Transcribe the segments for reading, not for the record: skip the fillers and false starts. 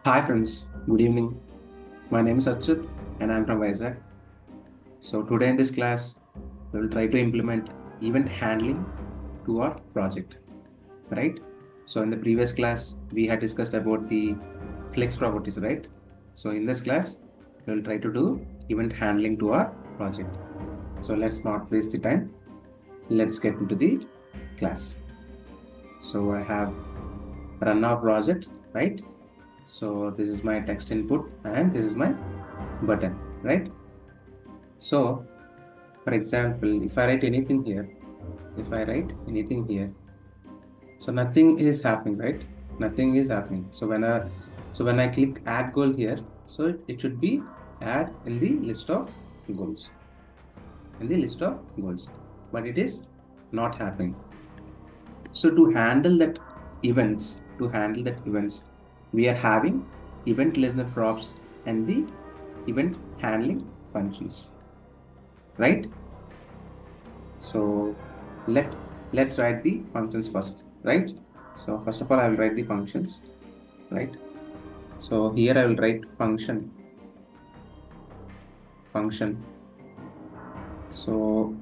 Hi friends, good evening. My name is Achyut and I'm from Vizag. So today in this class, we will try to implement event handling to our project, right? So in the previous class, we had discussed about the flex properties, right? So in this class, we will try to do event handling to our project. So let's not waste the time. Let's get into the class. So I have run our project, right? So this is my text input and this is my button, right? So, for example, if I write anything here, so nothing is happening, right? Nothing is happening. So when I click add goal here, so it should be add in the list of goals, but it is not happening. So to handle that events, we are having event listener props and the event handling functions, right? So let let's write the functions first, right? So first of all, I will write the functions, right? So here I will write function. So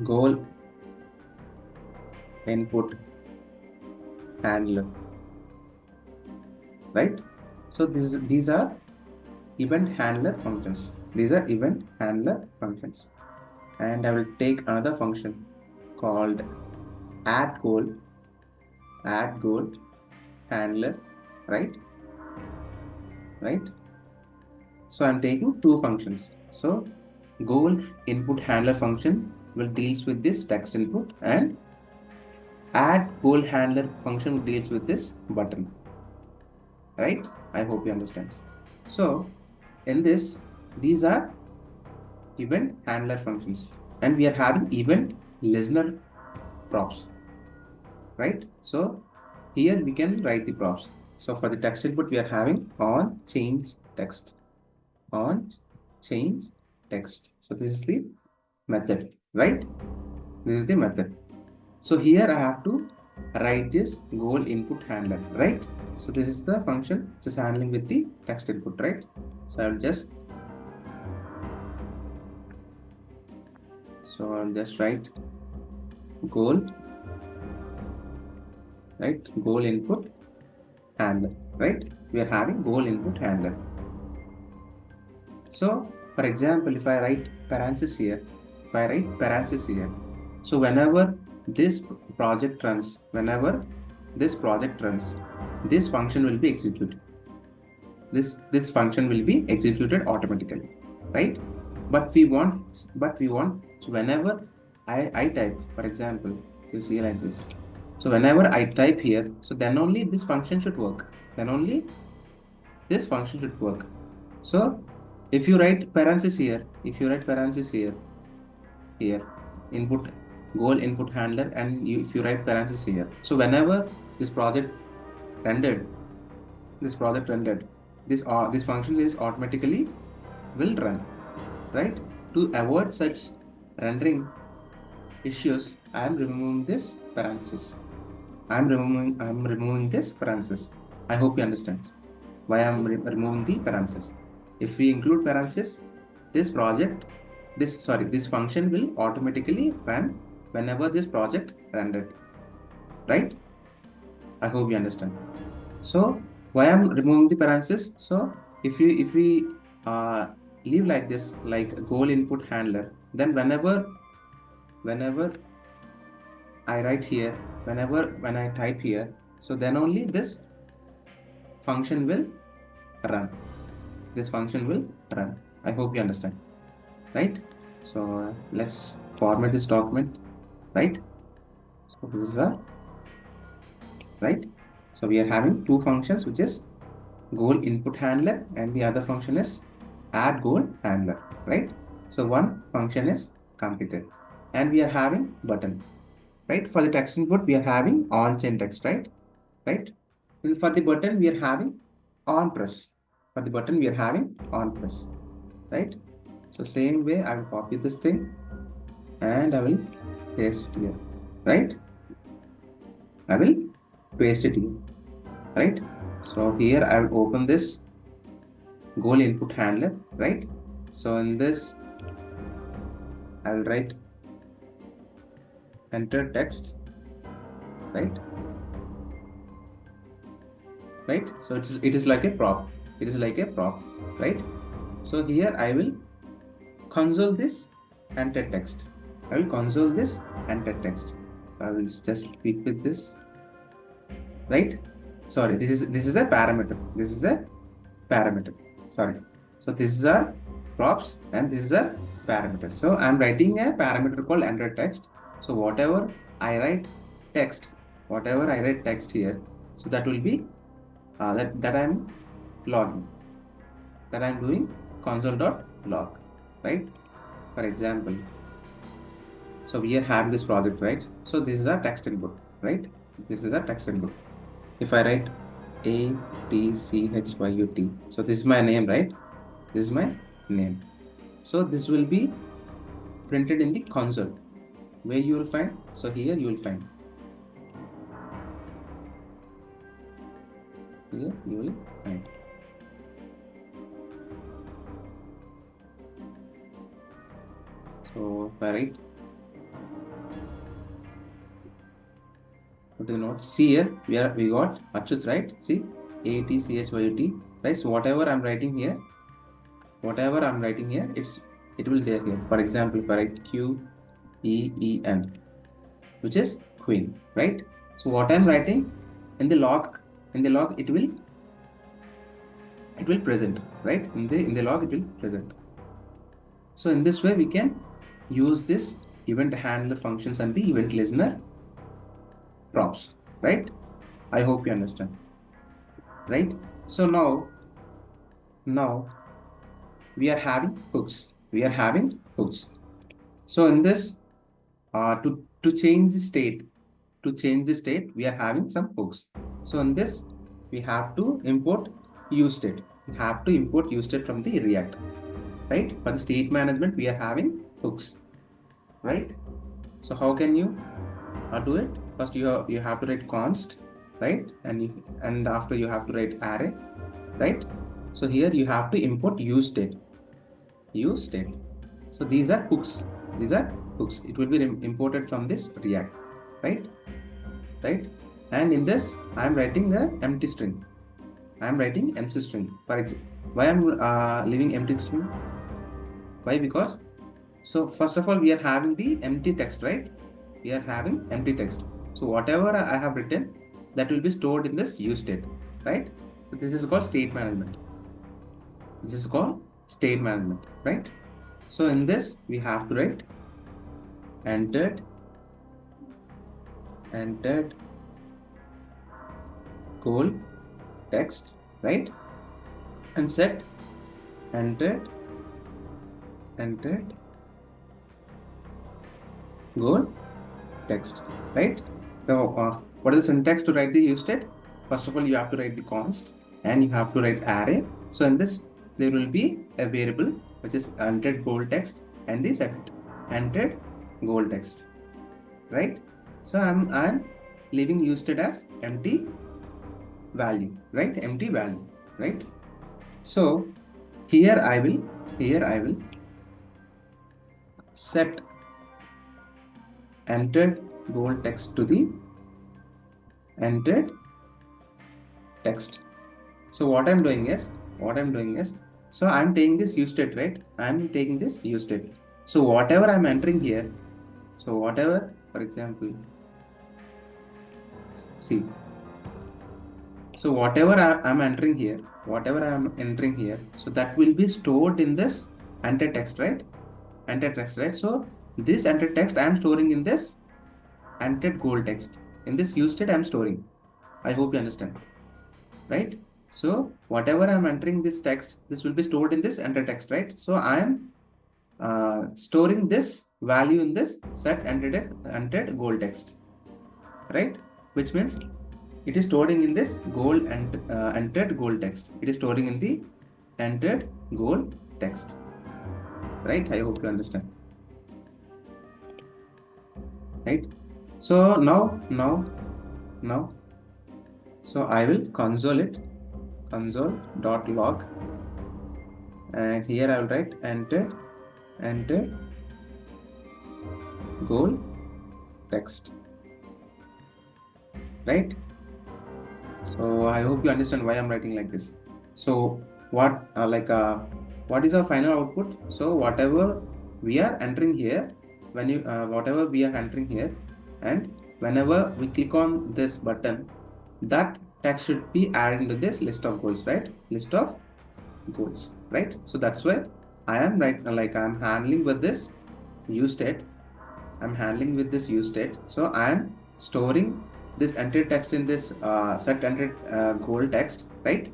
goal input handler, right? So these are event handler functions. These are event handler functions, and I will take another function called add goal handler, right? Right. So I'm taking two functions. So goal input handler function will deals with this text input and add goal handler function deals with this button. Right? I hope you understand. So in this, these are event handler functions and we are having event listener props. Right? So here we can write the props. So for the text input, we are having on change text. On change text. So this is the method, right? This is the method. So here I have to write this goal input handler, right? So this is the function which is handling with the text input, right? So I'll just write goal, right? Goal input handler, right? We are having goal input handler. So for example, if I write parenthesis here, so whenever this project runs, this function will be executed. This function will be executed automatically, right? But we want so whenever I type, for example, you see like this. So whenever I type here, so then only this function should work. Then only this function should work. So if you write parenthesis here, input goal input handler, and if you write parenthesis here, so whenever this project rendered, this function is automatically will run, right? To avoid such rendering issues, I am removing this parenthesis. I'm removing this parenthesis. I hope you understand why I'm removing the parenthesis. If we include parenthesis, this function will automatically run whenever this project rendered, right? I hope you understand. So why I'm removing the parenthesis? So if we uh, leave like this, like goal input handler, then whenever I write here, when I type here, so then only this function will run. This function will run. I hope you understand, right? So let's format this document, right? So this is our right. So we are having two functions, which is goal input handler and the other function is add goal handler, right? So one function is completed and we are having button, right? For the text input, we are having on chain text, right? Right. And for the button, we are having on press. For the button, we are having on press, right? So same way, I will copy this thing and I will paste it here, right? I will paste it here, right? So here I will open this goal input handler, right? So in this, I will write enter text, right? Right? So it is like a prop. It is like a prop, right? So here I will console this enter text. I will console this enter text. I will just speak with this, right? Sorry, this is a parameter. This is a parameter. Sorry. So this is our props and this is our parameter. So I'm writing a parameter called enter text. So whatever I write text, whatever I write text here, so that will be that I'm logging, that I'm doing console.log, right? For example, so we are having this project, right? So this is our text input, right? This is our text input. If I write ATCHYUT, so this is my name, right? This is my name. So this will be printed in the console, where you will find. So here you will find. Here you will find. So if I write, what is the note? See here, we got Achut, right? See, ATCHYUT, right? So whatever I'm writing here, it will there here. For example, if I write QEEN, which is queen, right? So what I'm writing in the log, it will present, right? In the log it will present. So in this way we can use this event handler functions and the event listener props, right? I hope you understand, right? So now we are having hooks. So in this, to change the state, we are having some hooks. So in this, we have to import useState. We have to import useState from the React, right? For the state management, we are having hooks, right? So how can you do it? First, you have to write const, right? And after you have to write array, right? So here you have to import useState. So these are hooks. It will be imported from this React, right? And in this, I am writing a empty string. For example, why I'm leaving empty string? Why? Because, so first of all, we are having the empty text, right? So whatever I have written, that will be stored in this useState, right? So this is called state management. Right? So in this, we have to write entered goal text, right? And set entered goal text, right? So what is the syntax to write the useState? First of all, you have to write the const and you have to write array. So in this, there will be a variable which is entered goal text and the set entered goal text, right? So I'm leaving useState as empty value, right? So here I will set entered goal text to the entered text. So what I'm doing is, so I'm taking this useState, right? So whatever I'm entering here, for example, see. So whatever I'm entering here, so that will be stored in this enter text, right? So this enter text I am storing in this entered goal text. In this useState I am storing. I hope you understand, right? So whatever I'm entering this text, this will be stored in this enter text, right? So I am storing this value in this set entered goal text, right? Which means it is storing in this goal and entered goal text. It is storing in the entered goal text, right? I hope you understand, right? So now, so I will console it. console.log, and here I will write entered goal text, right? So I hope you understand why I'm writing like this. So what what is our final output? So whatever we are entering here, whatever we are entering here, and whenever we click on this button, that text should be added into this list of goals, right? List of goals, right? So that's why I am I'm handling with this useState. I'm handling with this useState. So I am storing this entered text in this set entered goal text, right?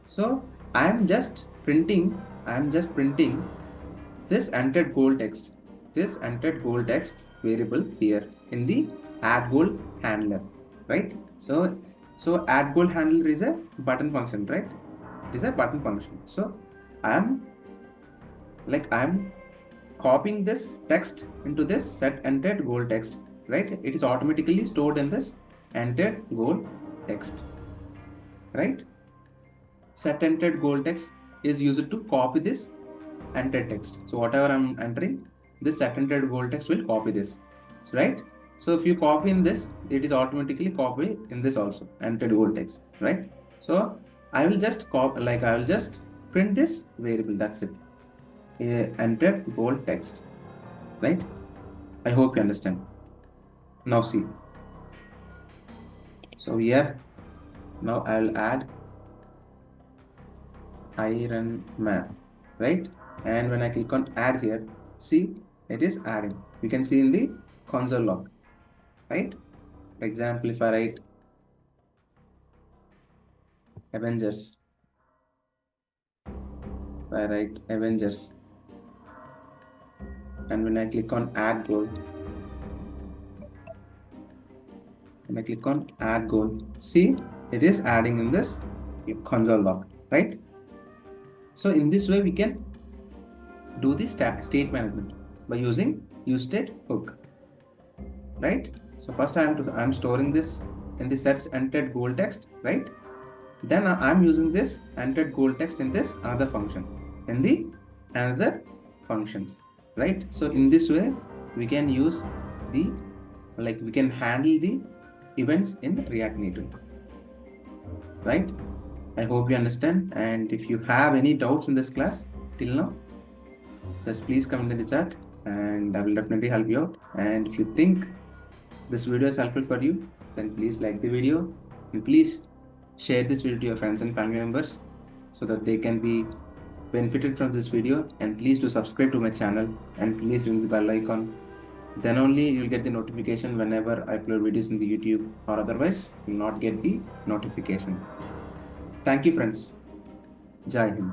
So I am just printing this entered goal text, variable here in the add goal handler, right? So add goal handler is a button function, right? It is a button function. So I'm copying this text into this set entered goal text, right? It is automatically stored in this entered goal text, right? Set entered goal text is used to copy this entered text. So whatever I'm entering, this set entered goal text will copy this, right? So if you copy in this, it is automatically copied in this also, entered goal text, right? So I will just print this variable, that's it. Entered goal text, right? I hope you understand. Now see. So here, now I will add iron map, right? And when I click on add here, see, it is adding. You can see in the console log, right? For example, if I write Avengers, and when I click on add goal, see, it is adding in this console log, right? So in this way, we can do the state management by using useState hook, right? So first I'm storing this in the sets entered goal text, right? Then I'm using this entered goal text in this another function, in the another functions, right? So in this way, we can use the we can handle the events in React Native, right? I hope you understand. And if you have any doubts in this class till now, just please comment in the chat and I will definitely help you out. And if you think this video is helpful for you, then please like the video and please share this video to your friends and family members so that they can be benefited from this video. And please do subscribe to my channel and please ring the bell icon. Then only you'll get the notification whenever I upload videos in the YouTube, or otherwise you'll not get the notification. Thank you friends. Jai Hind.